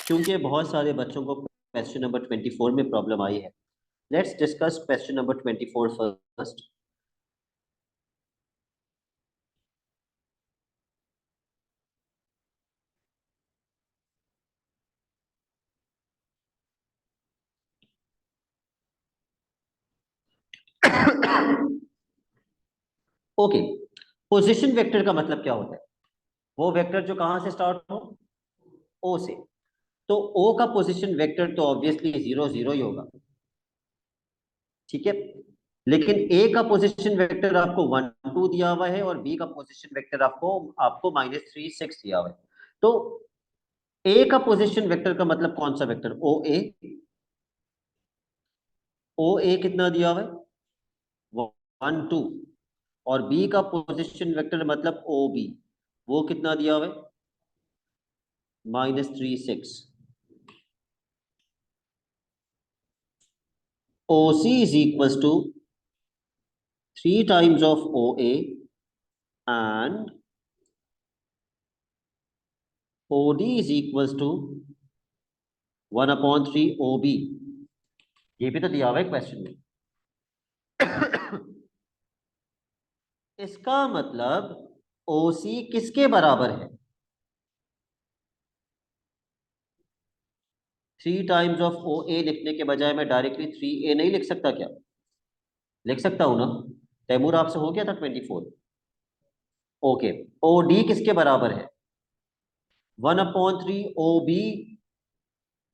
क्योंकि बहुत सारे बच्चों को क्वेश्चन नंबर 24 में प्रॉब्लम आई है। Let's discuss question number 24 first. Okay, position vector का मतलब क्या होता है? वो वेक्टर जो कहां से स्टार्ट हो, ओ से। तो ओ का पोजीशन वेक्टर तो ऑब्वियसली 0 0 ही होगा, ठीक है। लेकिन ए का पोजीशन वेक्टर आपको 1 2 दिया हुआ है और बी का पोजीशन वेक्टर आपको आपको -3 6 दिया हुआ है। तो ए का पोजीशन वेक्टर का मतलब कौन सा वेक्टर? ओ ए। ओ ए कितना दिया हुआ है? 1 2। और बी का पोजीशन वेक्टर मतलब ओ बी, वो कितना दिया हुआ है? -3 6। O C is equal to 3 times of O A and O D is equal to 1/3 O B. ये भी तो दिया हुआ है क्वेश्चन में। इसका मतलब ओ सी किसके बराबर है? 3 टाइम्स ऑफ ओ ए लिखने के बजाय मैं डायरेक्टली 3 ए नहीं लिख सकता क्या? लिख सकता हूं ना। तैमूर आपसे हो गया था 24। ओके, ओ डी किसके बराबर है? 1/3 ओ बी।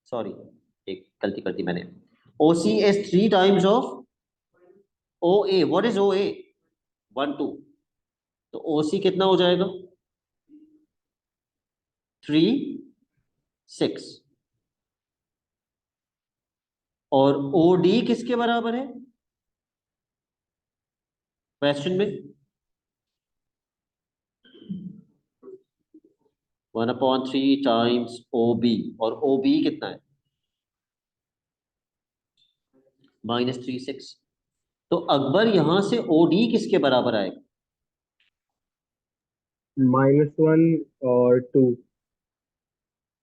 सॉरी, एक गलती कर दी मैंने। O C is 3 times of O A. What is O A? 1 2। तो ओ सी कितना हो जाएगा? 3 6। और ओ डी किसके बराबर है क्वेश्चन में? 1/3 टाइम्स ओ बी। और ओ बी कितना है? -3 6। तो अकबर यहां से ओ डी किसके बराबर आएगा? -1 और 2।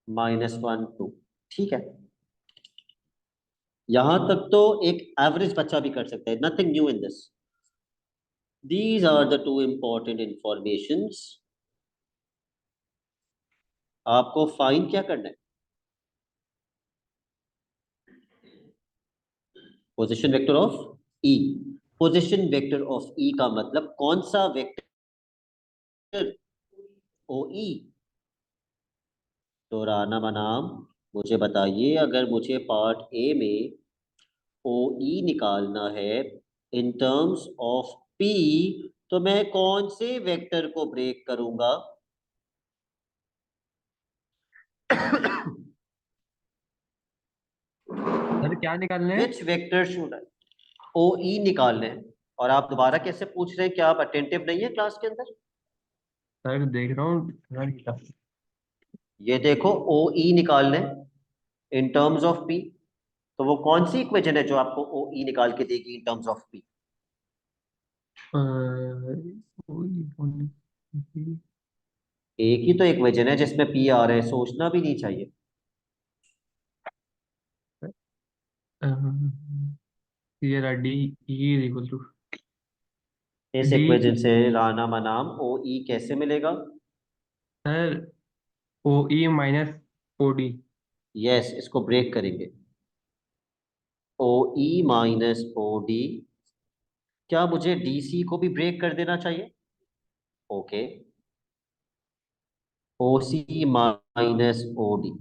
-1 2। ठीक है। यहां तक तो एक एवरेज बच्चा भी कर सकता है, nothing new in this. These are the two important informations. आपको फाइंड क्या करना है? Position vector of E. Position vector of E का मतलब कौन सा वेक्टर? ओ ई। तो राना बनाम मुझे बताइए, अगर मुझे पार्ट ए में ओ ई निकालना है इन टर्म्स ऑफ पी, तो मैं कौन से वेक्टर को ब्रेक करूंगा? सर क्या निकालने हैं? विच वेक्टर शुड ओ ई निकालने हैं। और आप दोबारा कैसे पूछ रहे हैं? क्या आप अटेंटिव नहीं है क्लास के अंदर? सर देख रहा हूँ सर। ये देखो, ओ ई निकालने इन टर्म्स ऑफ पी। तो वो कौन सी इक्वेशन है जो आपको ओ ई निकाल के देगी इन टर्म्स ऑफ पी? एक ही तो इक्वेशन है जिसमें पी आ रहा है, सोचना भी नहीं चाहिए। ये रहा डी ई इक्वल टू इस डी। इक्वेशन से राना बनाम ओ ई कैसे मिलेगा? सर ओ E minus O D. Yes, इसको ब्रेक करेंगे। ओ ई - ओ डी। क्या मुझे डी सी को भी ब्रेक कर देना चाहिए? ओके। ओ सी - ओ डी।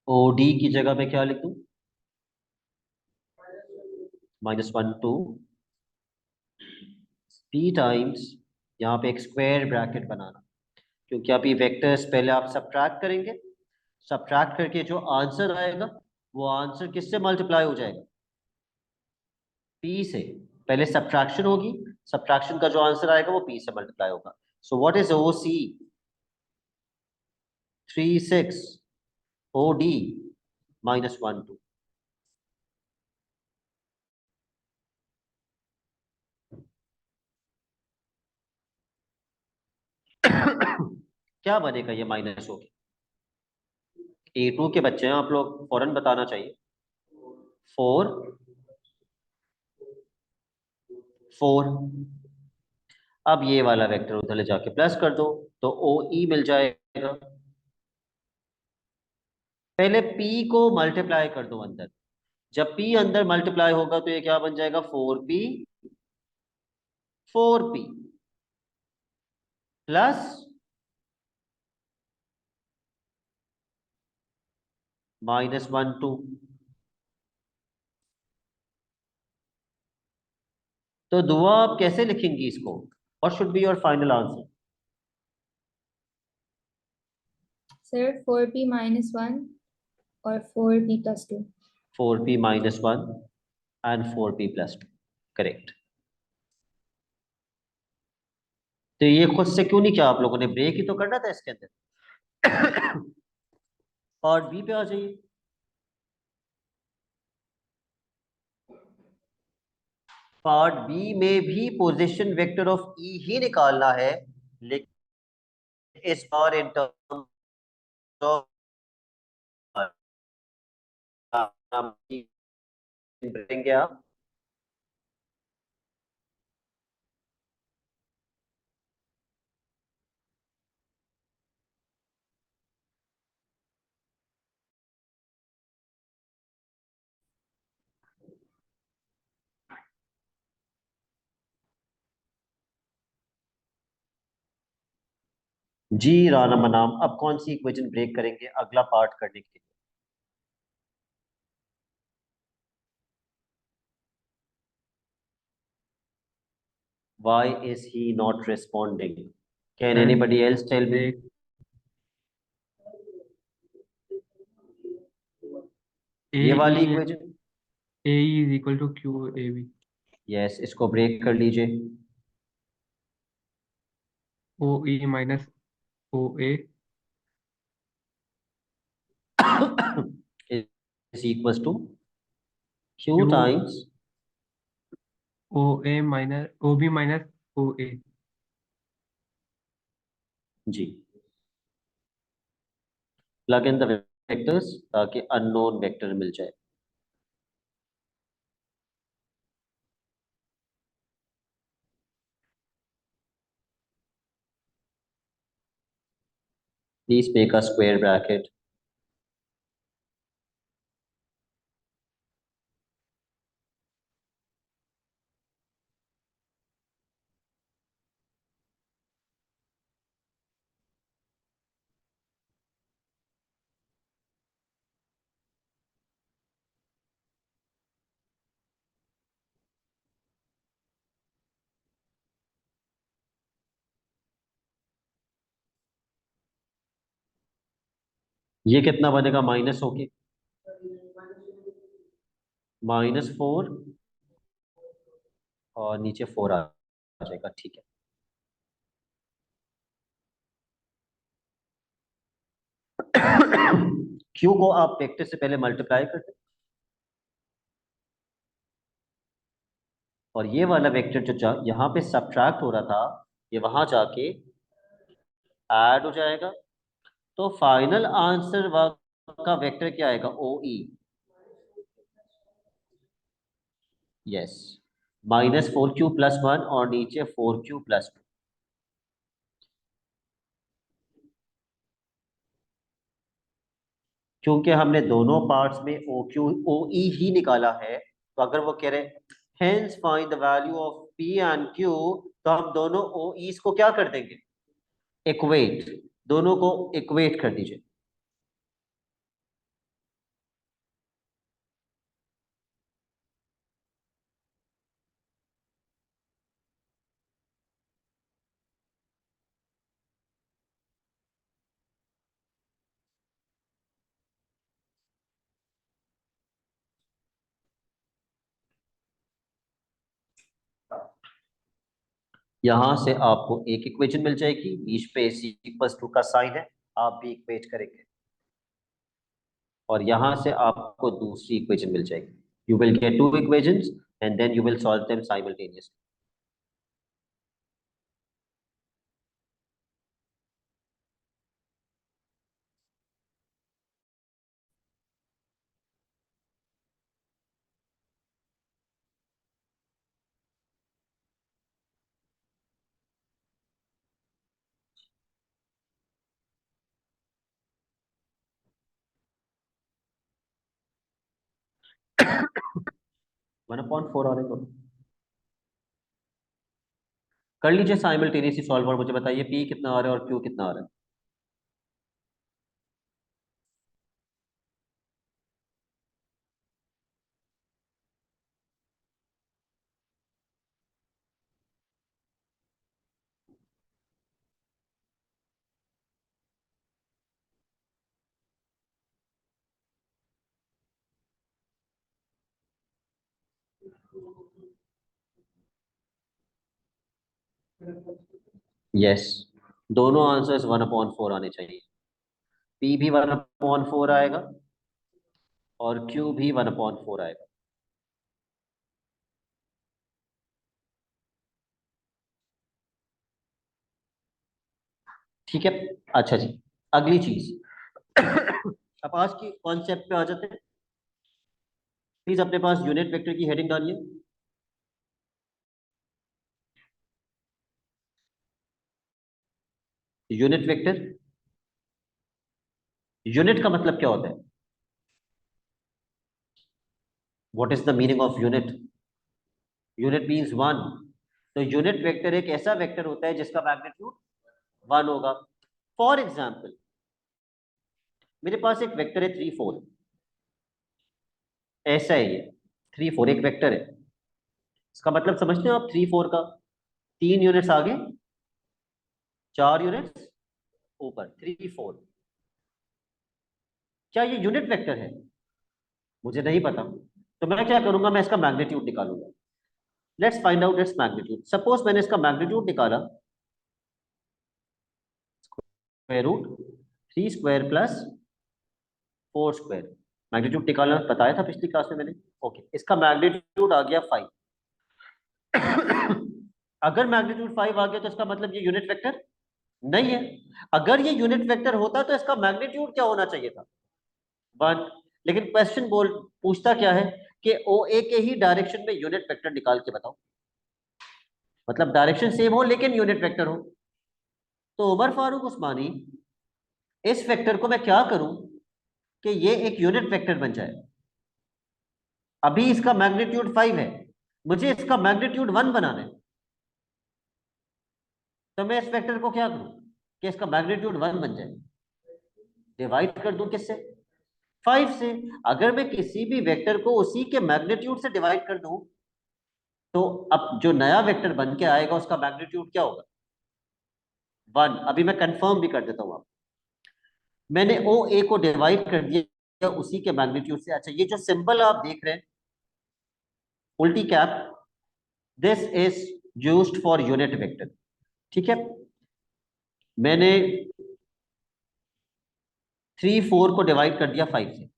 ओ डी की जगह मैं क्या लिख दूं? -1 2 पी टाइम्स, यहाँ पे एक स्क्वायर ब्रैकेट बनाना, क्योंकि अभी वेक्टर्स पहले आप सब्ट्रैक्ट करेंगे। सब्ट्रैक्ट करके जो आंसर आएगा वो आंसर किससे मल्टीप्लाई हो जाएगा? पी से। पहले सब्ट्रैक्शन होगी, सब्ट्रैक्शन का जो आंसर आएगा वो पी से मल्टीप्लाई होगा। So what is O C? 3 6। O D -1 2। क्या बनेगा ये माइनस हो गया। A2 के बच्चे हैं आप लोग, फौरन बताना चाहिए। 4 4। अब ये वाला वेक्टर उधर ले जाके प्लस कर दो, तो ओ ई मिल जाएगा। पहले P को मल्टीप्लाई कर दो अंदर। जब P अंदर मल्टीप्लाई होगा तो ये क्या बन जाएगा, 4P 4P प्लस -1 2। तो दुआ आप कैसे लिखेंगी इसको, what should be your final answer? Sir 4p-1 और 4p+2। 4p-1 and 4p+2, correct. तो ये खुद से क्यों नहीं किया आप लोगों ने, ब्रेक ही तो करना था इसके अंदर। पार्ट बी पे आ जाइए। पार्ट बी में भी पोजीशन वेक्टर ऑफ ई ही निकालना है, लेकिन इस बार इन टर्म्स ऑफ करेंगे आप। जी राना मनाम, अब कौन सी इक्वेशन ब्रेक करेंगे अगला पार्ट करने के लिए? Why is he not responding? Can sir anybody else tell me? Break A ये वाली E equation, A is equal to Q A B. Yes, इसको ब्रेक कर लीजिए। O E minus O A is equals to q Q times, O A minus O B minus O A. जी plug in the vectors ताकि unknown vector मिल जाए। Please make a square bracket. ये कितना बनेगा minus होके, -4 और नीचे 4 आ जाएगा, ठीक है। क्यू को आप वेक्टर से पहले मल्टीप्लाई करते हैं, और ये वाला वेक्टर जो यहाँ पे सब्ट्रैक्ट हो रहा था, ये वहां जाके ऐड हो जाएगा। तो फाइनल आंसर का वेक्टर क्या आएगा, ओ ई, यस, -4q+1 और नीचे 4q+2। क्योंकि हमने दोनों पार्ट्स में ओ ई ही निकाला है, तो अगर वो कह रहे hence find the value of P and Q, तो हम दोनों ओ ईज को क्या कर देंगे, इक्वेट, दोनों को इक्वेट कर दीजिए। यहां से आपको एक इक्वेशन मिल जाएगी, बीच पे = का साइन है, आप भी इक्वेट करेंगे, और यहां से आपको दूसरी इक्वेशन मिल जाएगी। You will get two equations and then you will solve them simultaneously. 1/4 आ रहे तो कर लीजिए साइमल्टेनियसली सॉल्व और मुझे बताइए पी कितना आ रहा है और क्यू कितना आ रहा है। यस, दोनों आंसर्स 1/4 आने चाहिए। पी भी 1/4 आएगा और क्यू भी 1/4 आएगा। ठीक है, अच्छा जी, अगली चीज। अब आज की कॉन्सेप्ट पे आ जाते हैं। प्लीज अपने पास यूनिट वेक्टर की हेडिंग डालिए। यूनिट वेक्टर, यूनिट का मतलब क्या होता है? What is the meaning of unit? Unit means one. तो यूनिट वेक्टर एक ऐसा वेक्टर होता है जिसका मैग्नीट्यूड वन होगा। फॉर एग्जाम्पल, मेरे पास एक वेक्टर है 3 4, ऐसा है ये 3 4 एक वेक्टर है। इसका मतलब समझते हो आप? 3 4 का 3 यूनिट्स आगे, 4 यूनिट्स ऊपर, 3 4। क्या ये यूनिट वेक्टर है? मुझे नहीं पता, तो मैं क्या करूंगा, मैं इसका मैग्नीट्यूड निकालूंगा। Let's find out its magnitude. Suppose मैंने इसका मैग्नीट्यूड निकाला square root 3 square plus 4 square. Magnitude निकालना बताया था पिछली क्लास में मैंने। ओके, इसका मैग्नीट्यूड आ गया 5। अगर मैग्नीट्यूड 5 आ गया तो इसका मतलब ये यूनिट वेक्टर नहीं है। अगर ये यूनिट वेक्टर होता तो इसका मैग्नीट्यूड क्या होना चाहिए था? 1। लेकिन क्वेश्चन बोल पूछता क्या है कि ओ ए के ही डायरेक्शन में यूनिट वेक्टर निकाल के बताओ। मतलब डायरेक्शन सेम हो लेकिन यूनिट वेक्टर हो। तो उमर फारूक उस्मानी, इस वेक्टर को मैं क्या करूं कि ये एक यूनिट वेक्टर बन जाए। अभी इसका मैग्नीट्यूड 5 है, मुझे इसका मैग्नीट्यूड 1 बनाना है। तो मैं इस वेक्टर को क्या करूं कि इसका मैग्नीट्यूड 1 बन जाए? डिवाइड कर दूं किससे? 5 से। अगर मैं किसी भी वेक्टर को उसी के मैग्नीट्यूड से डिवाइड कर दूं तो अब जो नया वेक्टर बन के आएगा उसका मैग्नीट्यूड क्या होगा? 1। अभी मैं कंफर्म भी कर देता हूं आप, मैंने ओ ए को डिवाइड कर दिया उसी के मैग्नीट्यूड से। अच्छा, ये जो सिंबल आप देख रहे हैं उल्टी cap, this is used for unit vector. ठीक है, मैंने 3 4 को डिवाइड कर दिया 5 से।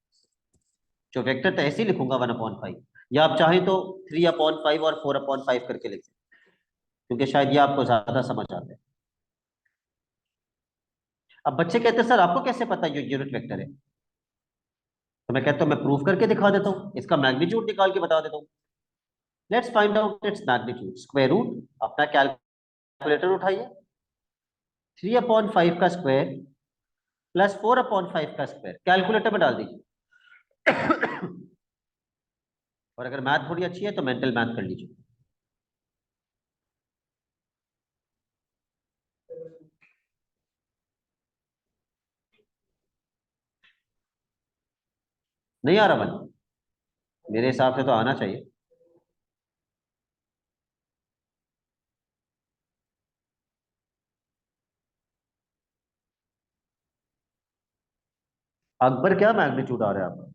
जो वेक्टर तो ऐसे ही लिखूंगा 1/5, या आप चाहें तो 3/5 और 4/5 करके लिख सकते हैं, क्योंकि शायद ये आपको ज्यादा समझ आता है। अब बच्चे कहते हैं सर आपको कैसे पता ये यूनिट वेक्टर है? तो मैं कहता हूं मैं प्रूफ करके दिखा देता हूं, इसका मैग्नीट्यूड निकाल के बता देता हूं। Let's find out its magnitude. Square root, अपना कैलकुलेटर उठाइए। 3/5 का स्क्वायर प्लस 4/5 का स्क्वायर कैलकुलेटर में डाल दीजिए। और अगर मैथ थोड़ी अच्छी है तो मेंटल मैथ कर लीजिए। नहीं आ रहा मन? मेरे हिसाब से तो आना चाहिए। अकबर, क्या मैग्नीट्यूड आ रहा है आपका?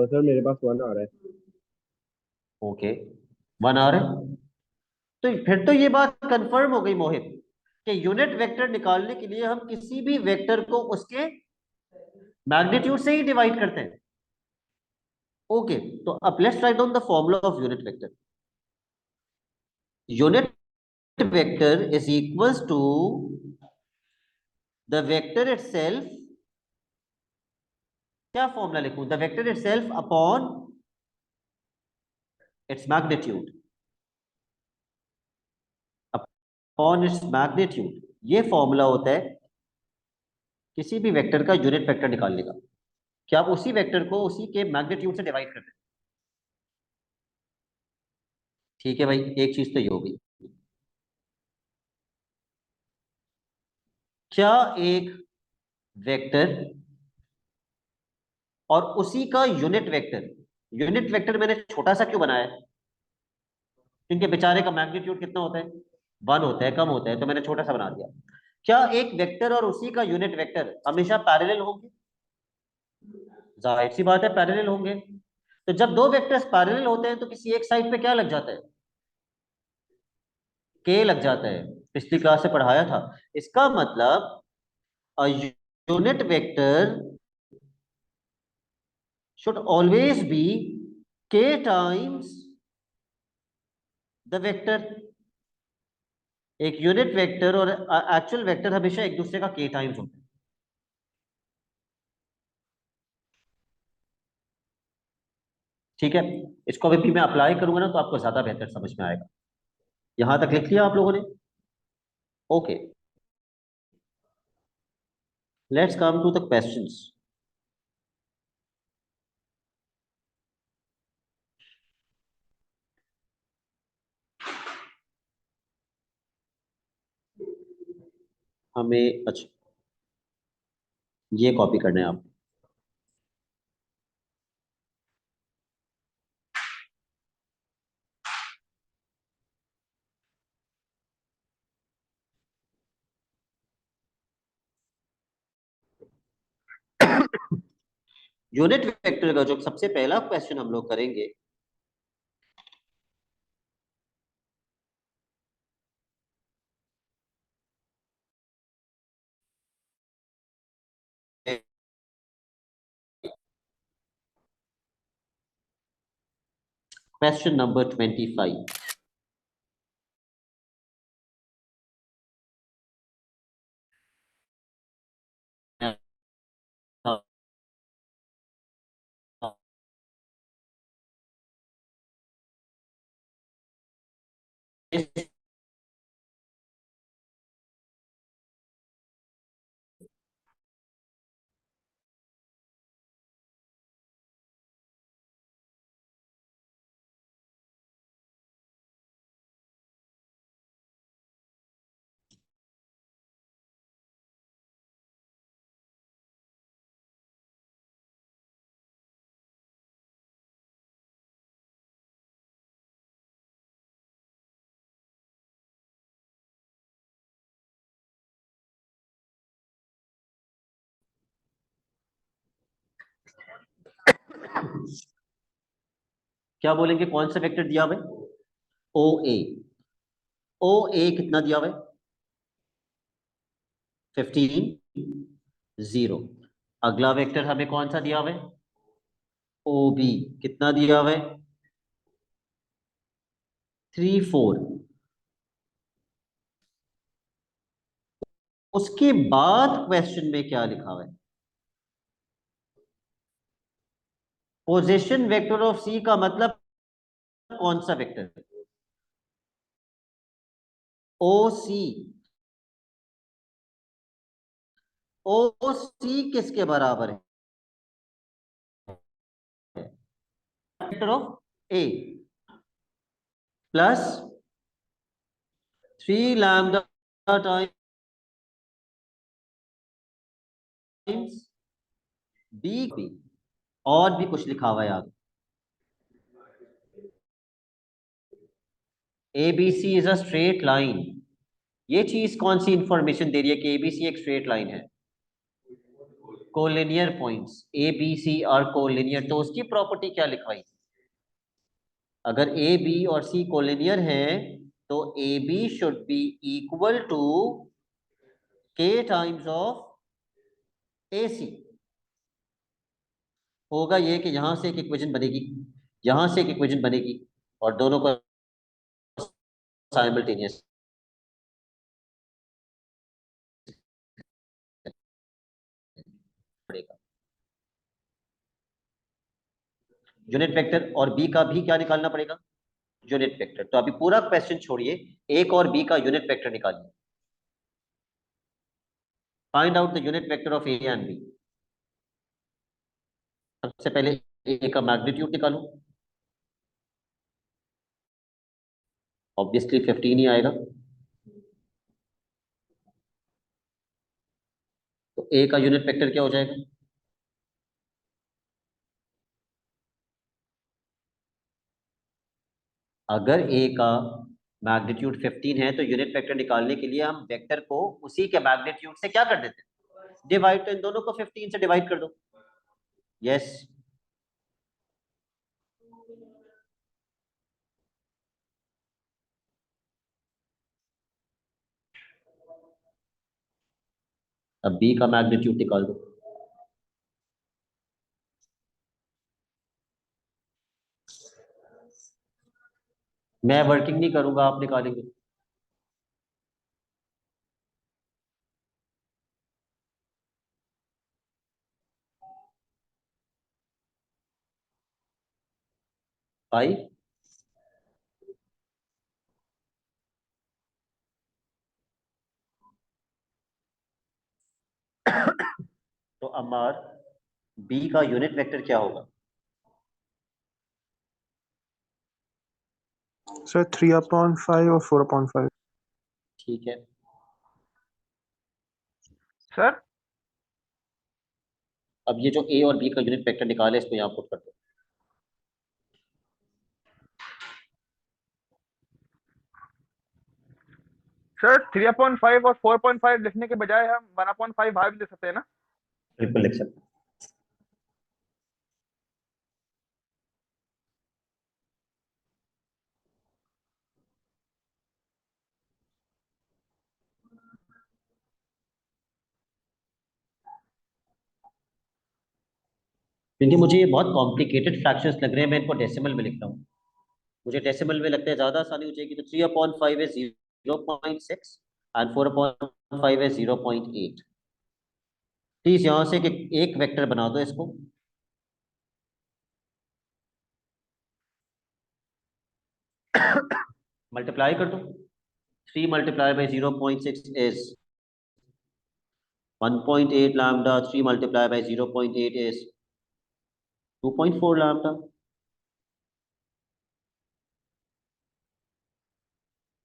सर मेरे पास 1 आ रहा है। ओके, 1 आ रहा है। तो फिर तो ये बात कंफर्म हो गई मोहित कि यूनिट वेक्टर निकालने के लिए हम किसी भी वेक्टर को उसके मैग्नीट्यूड से ही डिवाइड करते हैं। ओके, तो अब let's write down the formula of unit vector. Unit vector is equals to the vector itself. क्या फॉर्मूला लिखूं? The vector itself upon its magnitude, upon its magnitude. ये फॉर्मूला होता है किसी भी वेक्टर का यूनिट वेक्टर निकालने का। कि आप उसी वेक्टर को उसी के मैग्नीट्यूड से डिवाइड कर रहे हैं। ठीक है भाई, एक चीज तो ये हो गई। क्या एक वेक्टर और उसी का यूनिट वेक्टर मैंने छोटा सा क्यों बनाया है? क्योंकि बेचारे का मैग्नीट्यूड कितना होता है, 1 होता है, कम होता है, तो मैंने छोटा सा बना दिया। क्या एक वेक्टर और उसी का यूनिट वेक्टर हमेशा पैरेलल होंगे? जाहिर सी बात है पैरेलल होंगे। तो जब दो वेक्टर्स पैरेलल होते हैं तो किसी एक साइड पे क्या लग जाता है? के लग जाता है। पिछली क्लास से पढ़ाया था। इसका मतलब unit vector should always be k times the vector। एक यूनिट वेक्टर और एक्चुअल वेक्टर हमेशा एक दूसरे का k टाइम्स होता है। ठीक है, इसको अभी भी मैं अप्लाई करूंगा ना तो आपको ज्यादा बेहतर समझ में आएगा। यहां तक लिख लिया आप लोगों ने? Okay, let's come to the questions. हमें अच्छा ये कॉपी करना है आप। यूनिट वेक्टर का जो सबसे पहला क्वेश्चन हम लोग करेंगे, क्वेश्चन नंबर 25। क्या बोलेंगे, कौन सा वेक्टर दिया हुआ है? ओ ए। ओ ए कितना दिया हुआ है? 15, 0। अगला वेक्टर हमें कौन सा दिया हुआ है? ओ बी कितना दिया हुआ है? 3, 4। उसके बाद क्वेश्चन में क्या लिखा हुआ है? पोजीशन वेक्टर ऑफ सी का मतलब कौन सा वेक्टर? ओ सी। ओ सी किसके बराबर है? Vector of A plus 3 lambda times B. और भी कुछ लिखा हुआ है आगे। ABC is a straight line. ये चीज कौन सी इंफॉर्मेशन दे रही है कि एबीसी एक स्ट्रेट लाइन है? Collinear points A B C are collinear. तो उसकी प्रॉपर्टी क्या लिखवाई? अगर ए बी और सी कोलिनियर है तो A B should be equal to k times of A C. होगा ये कि यहां से एक इक्वेशन बनेगी, यहां से एक इक्वेशन बनेगी, और दोनों को साइमल्टेनियस पड़ेगा। यूनिट वेक्टर और बी का भी क्या निकालना पड़ेगा? Unit vector. तो अभी पूरा क्वेश्चन छोड़िए, एक और बी का यूनिट वेक्टर निकालिए। Find out the unit vector of A and B. सबसे पहले ए का मैग्नीट्यूड निकालूं, ऑब्वियसली 15 ही आएगा। तो ए का यूनिट वेक्टर क्या हो जाएगा? अगर ए का मैग्नीट्यूड 15 है तो यूनिट वेक्टर निकालने के लिए हम वेक्टर को उसी के मैग्नीट्यूड से क्या कर देते हैं, डिवाइड। तो इन दोनों को 15 से डिवाइड कर दो। यस, अब बी का मैग्नीट्यूड निकाल दो। मैं वर्किंग नहीं करूंगा, आप निकालेंगे। फाइव, तो अमार बी का यूनिट वेक्टर क्या होगा? सर 3/5 और 4/5। ठीक है, सर अब ये जो ए और बी का यूनिट वेक्टर निकाले इसको यहाँ पुट कर दो। सर 3/5 और 4/5 लिखने के बजाय हम 1/5 बाहर भी लिख सकते हैं ना? बिल्कुल लिख सकते हैं। क्योंकि मुझे ये बहुत कॉम्प्लिकेटेड फ्रैक्शंस लग रहे हैं, मैं इनको डेसिमल में लिखता हूँ। मुझे डेसिमल में लगता है ज्यादा आसानी हो जाएगी। तो 3/5 है 0.6 एंड 4/5 है 0.8। प्लीज यहाँ से एक वेक्टर बना दो इसको। मल्टीप्लाई कर दो। 3 multiply by 0.6 is 1.8 lambda। 3 multiply by 0.8 is 2.4 lambda।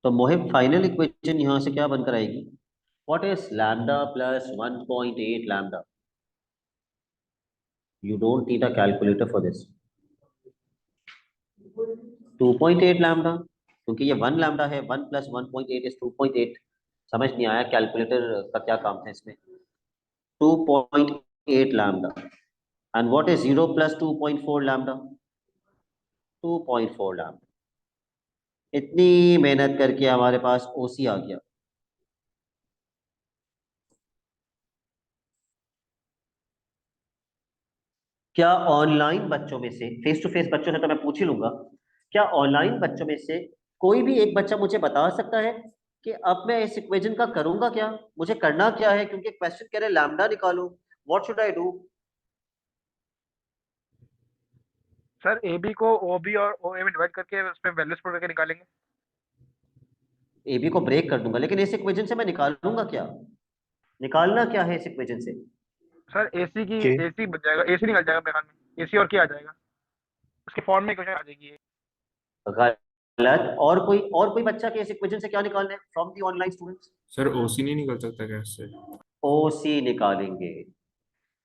तो मोहिब फाइनल इक्वेशन यहाँ से क्या बनकर आएगी? What is lambda plus 1.8 lambda? You don't need a calculator for this. 2.8 lambda, क्योंकि ये 1 lambda है। 1 प्लस 1.8 इज 2.8। समझ नहीं आया कैलकुलेटर का क्या काम था इसमें। 2.8 lambda and what is 0 plus 2.4 lambda? 2.4 lambda। इतनी मेहनत करके हमारे पास ओसी आ गया। क्या ऑनलाइन बच्चों में से, फेस टू फेस बच्चों से तो मैं पूछ ही लूंगा, क्या ऑनलाइन बच्चों में से कोई भी एक बच्चा मुझे बता सकता है कि अब मैं इस इक्वेशन का करूंगा क्या, मुझे करना क्या है? क्योंकि क्वेश्चन कह रहे लैम्डा निकालो, what should I do? Sir A B को ओ बी और ओ ए में डिवाइड करके उस पे वैल्यूज पुट करके निकालेंगे। ए बी को ब्रेक कर दूंगा, लेकिन इस इक्वेशन से मैं निकालूंगा क्या? निकालना क्या है इस इक्वेशन से? सर एसी की के एसी बन जाएगा, एसी निकल जाएगा मेरे ख्याल में। एसी और क्या आ जाएगा उसके फॉर्म में इक्वेशन आ जाएगी ये। गलत। और कोई बच्चा के इस इक्वेशन से क्या निकालना है from the online students? Sir OC नहीं निकल सकता क्या इससे? ओसी निकालेंगे।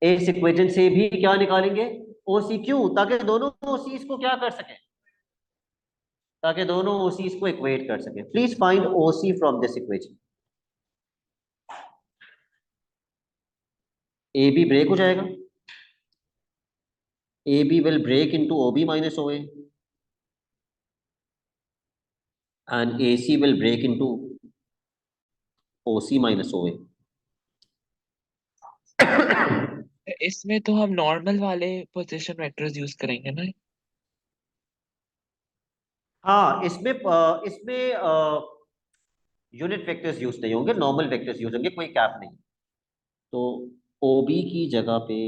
इस इक्वेशन से भी क्या निकालेंगे? ओसी। क्यों? ताकि दोनों ओसीज को क्या कर सके, ताकि दोनों ओसीज को इक्वेट कर सके। Please find OC from this equation. A B break हो जाएगा। A B will break into O B minus O A and A C will break into O C minus O A. इसमें तो हम normal वाले position vectors use करेंगे ना। हाँ, इसमें यूनिट वेक्टर्स यूज नहीं होंगे, नॉर्मल वेक्टर्स यूज होंगे, कोई कैप नहीं। तो ओ बी की जगह पे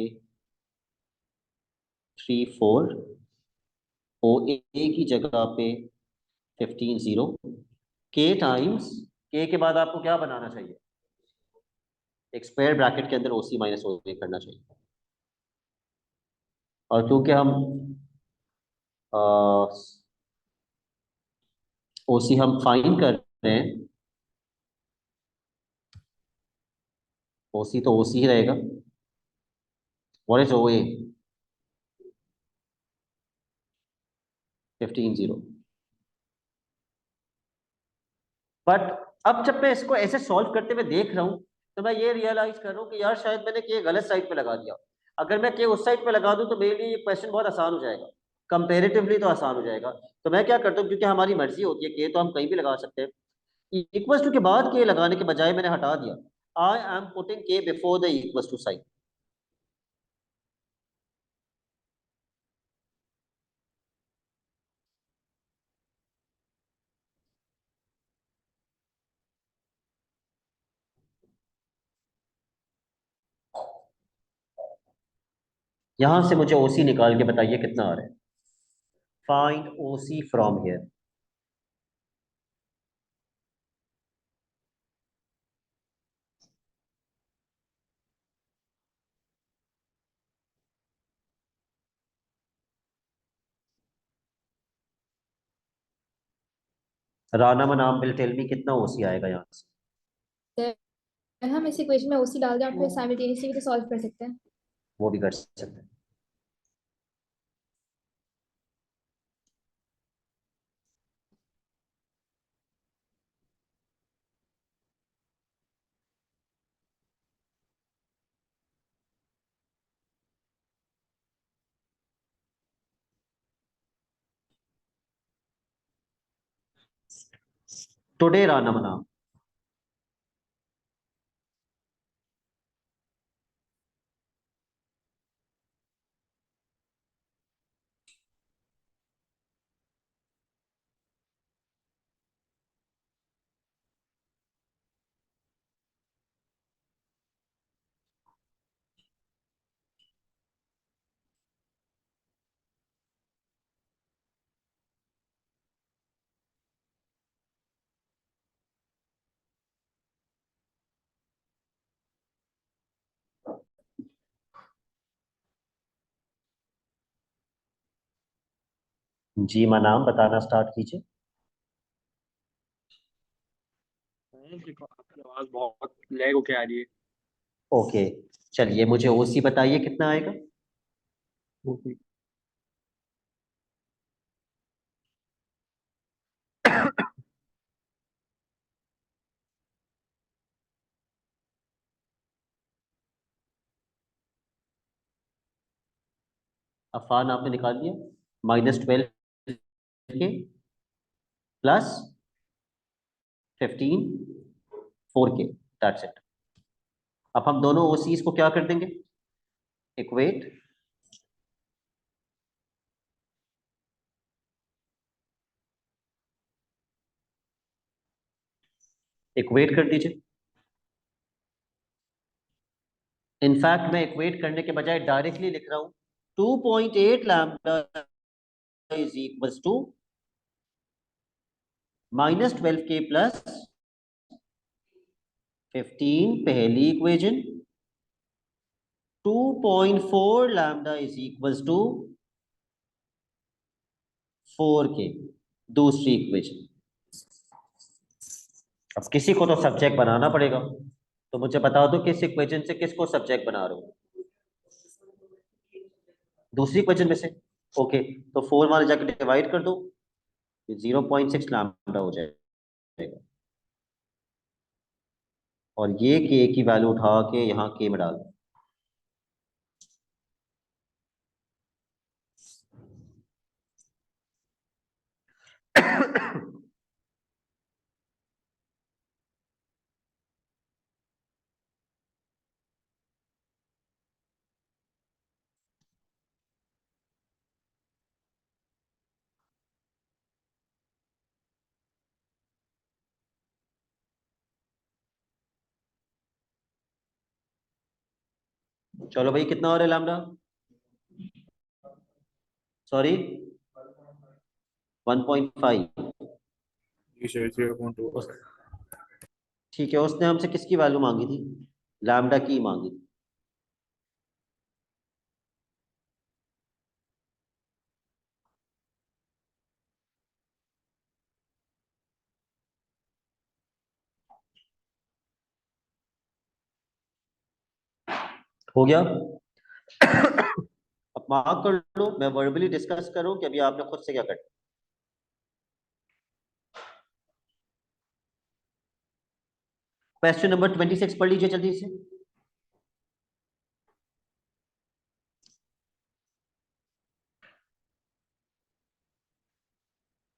3 4, ओ ए की जगह पे 15 0। के टाइम्स के के बाद आपको क्या बनाना चाहिए? एक स्क्वायर ब्रैकेट के अंदर ओसी माइनस ओ ए करना चाहिए। और क्योंकि हम ओसी हम फाइन कर रहे हैं, ओसी तो ओसी ही रहेगा। व्हाट इज ओए? 15-0। बट अब जब मैं इसको ऐसे सॉल्व करते हुए देख रहा हूँ तो मैं ये रियलाइज कर रहा हूँ कि यार शायद मैंने के गलत साइड पे लगा दिया। अगर मैं के उस साइड पे लगा दूं तो मेरे लिए ये क्वेश्चन बहुत आसान हो जाएगा, कंपेरेटिवली तो आसान हो जाएगा। तो मैं क्या करता हूँ, क्योंकि हमारी मर्जी होती है, के तो हम कहीं भी लगा सकते हैं, इक्वल टू के बाद के लगाने के बजाय मैंने हटा दिया, I am putting k before the equal to sign. यहां से मुझे ओसी निकाल के बताइए कितना आ रहा है। Find OC from here. Rana Manam will tell me कितना ओसी आएगा यहाँ से। सर हम इस इक्वेशन में ओसी डाल दें और फिर साइमल्टेनियसली भी तो सॉल्व कर सकते हैं। वो भी कर सकते हैं। टुडे राना मनाम। जी मनाम बताना स्टार्ट कीजिए। देखो आपकी आवाज बहुत लैग होके आ रही है। ओके, चलिए मुझे ओसी बताइए कितना आएगा। ओके, अफान आपने निकाल दिया, -12 के प्लस 15 4 के, दैट्स इट। अब हम दोनों ओसीज को क्या कर देंगे, इक्वेट। इक्वेट कर दीजिए। इनफैक्ट मैं इक्वेट करने के बजाय डायरेक्टली लिख रहा हूं, 2.8 लैम्डा इज इक्वल्स टू -12 के प्लस 15 पहली equation, 2.4 lambda is equals to 4 k दूसरी इक्वेशन। अब किसी को तो सब्जेक्ट बनाना पड़ेगा, तो मुझे बता दो किस इक्वेशन से किसको सब्जेक्ट बना रहे हो। दूसरी इक्वेशन में से। ओके, तो 4 वाले जाके डिवाइड कर दो, 0.6 लैम्डा हो जाएगा। और ये के की वैल्यू उठा के यहाँ के में डाल दो। चलो भाई, कितना हो रहा है लैम्डा, सॉरी 1.5। ठीक है, उसने हमसे किसकी वैल्यू मांगी थी, लैम्डा की मांगी थी। हो गया? अब मार्क कर लो, मैं वर्बली डिस्कस करूं कि अभी आपने खुद से क्या करना। क्वेश्चन नंबर 26 पढ़ लीजिए जल्दी से।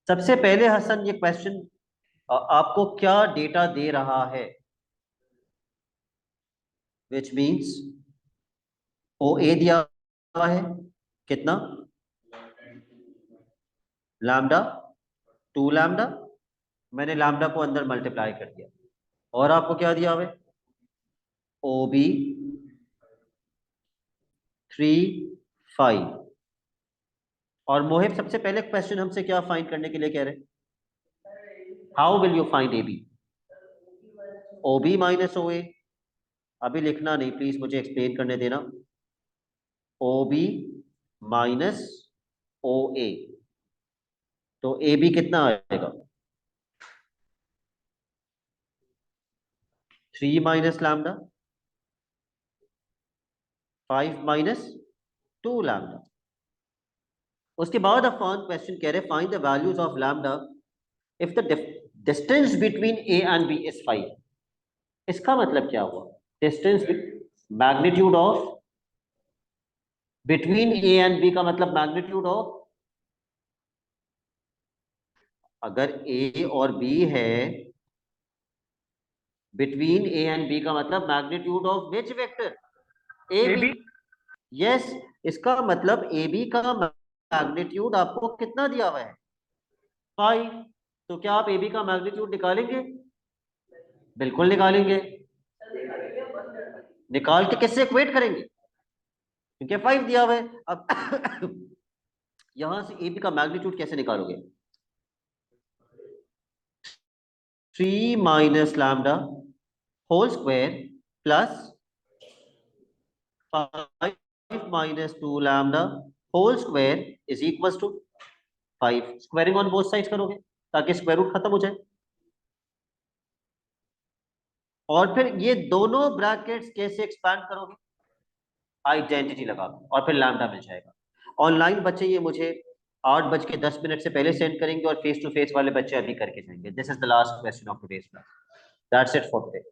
सबसे पहले हसन ये क्वेश्चन आपको क्या डेटा दे रहा है, विच मीन्स ओ ए दिया हुआ है कितना, लैम्डा 2 लैम्डा, मैंने लैम्डा को अंदर मल्टीप्लाई कर दिया, और आपको क्या दिया हुआ है, ओ बी 3 5। और मोहिब सबसे पहले क्वेश्चन हमसे क्या फाइंड करने के लिए कह रहे हैं, how will you find A B, O B minus O A. अभी लिखना नहीं प्लीज, मुझे एक्सप्लेन करने देना। ओ बी माइनस ओ ए, तो ए बी कितना आएगा, 3 माइनस लैम्डा, 5 माइनस 2 लैम्डा। उसके बाद अपन क्वेश्चन कह रहे find the values of lambda if the distance between A and B is 5। इसका मतलब क्या हुआ, distance magnitude of between A and B का मतलब मैग्नीट्यूड ऑफ, अगर ए और बी है, बिटवीन ए एंड बी का मतलब magnitude of which vector, A A B. B. Yes, इसका मतलब ए बी का मैग्नीट्यूड आपको कितना दिया हुआ है, 5। तो क्या आप ए बी का मैग्नीट्यूड निकालेंगे, बिल्कुल निकालेंगे। निकाल के किससे इक्वेट करेंगे, क्योंकि 5 दिया हुआ है। अब यहां से ए बी का मैग्नीट्यूड कैसे निकालोगे, 3 minus lambda whole square plus 5 minus 2 lambda whole square is equal to 5। Squaring on both sides करोगे ताकि स्क्वायर रूट खत्म हो जाए, और फिर ये दोनों ब्रैकेट्स कैसे एक्सपैंड करोगे, आइडेंटिटी लगा के, और फिर लैम्डा मिल जाएगा। ऑनलाइन बच्चे ये मुझे 8:10 से पहले सेंड करेंगे, और फेस टू फेस वाले बच्चे अभी करके जाएंगे। This is the last question of today's class, that's it for today.